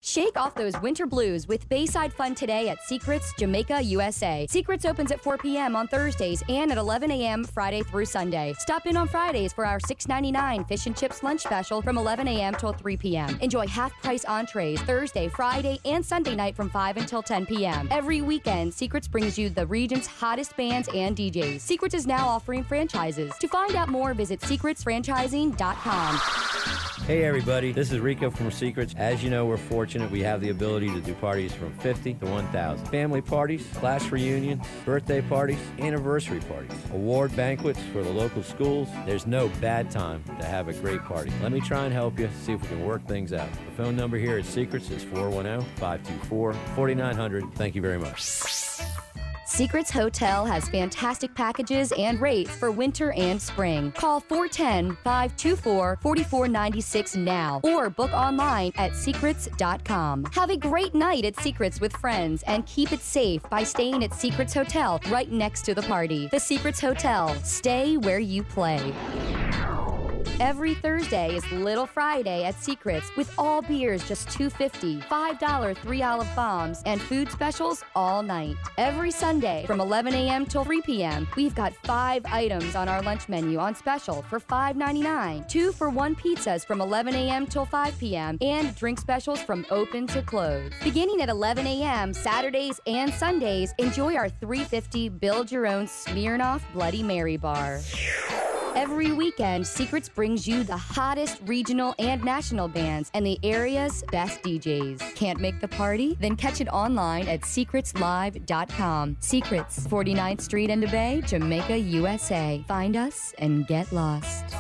Shake off those winter blues with Bayside Fun today at Secrets Jamaica, USA. Secrets opens at 4 p.m. on Thursdays and at 11 a.m. Friday through Sunday. Stop in on Fridays for our $6.99 fish and chips lunch special from 11 a.m. till 3 p.m. Enjoy half-price entrees Thursday, Friday, and Sunday night from 5 until 10 p.m. Every weekend, Secrets brings you the region's hottest bands and DJs. Secrets is now offering franchises. To find out more, visit secretsfranchising.com. Hey everybody, this is Rico from Secrets. As you know, we're fortunate we have the ability to do parties from 50 to 1,000. Family parties, class reunions, birthday parties, anniversary parties, award banquets for the local schools. There's no bad time to have a great party. Let me try and help you, see if we can work things out. The phone number here at Secrets is 410-524-4900. Thank you very much. Secrets Hotel has fantastic packages and rates for winter and spring. Call 410-524-4496 now or book online at secrets.com. Have a great night at Secrets with friends and keep it safe by staying at Secrets Hotel right next to the party. The Secrets Hotel. Stay where you play. Every Thursday is Little Friday at Secrets with all beers just $2.50, $5 3 olive bombs, and food specials all night. Every Sunday from 11 a.m. till 3 p.m., we've got 5 items on our lunch menu on special for $5.99, 2-for-1 pizzas from 11 a.m. till 5 p.m., and drink specials from open to close. Beginning at 11 a.m. Saturdays and Sundays, enjoy our $3.50 Build Your Own Smirnoff Bloody Mary bar. Every weekend, Secrets brings you the hottest regional and national bands and the area's best DJs. Can't make the party? Then catch it online at secretslive.com. Secrets, 49th Street and Bay, Jamaica, USA. Find us and get lost.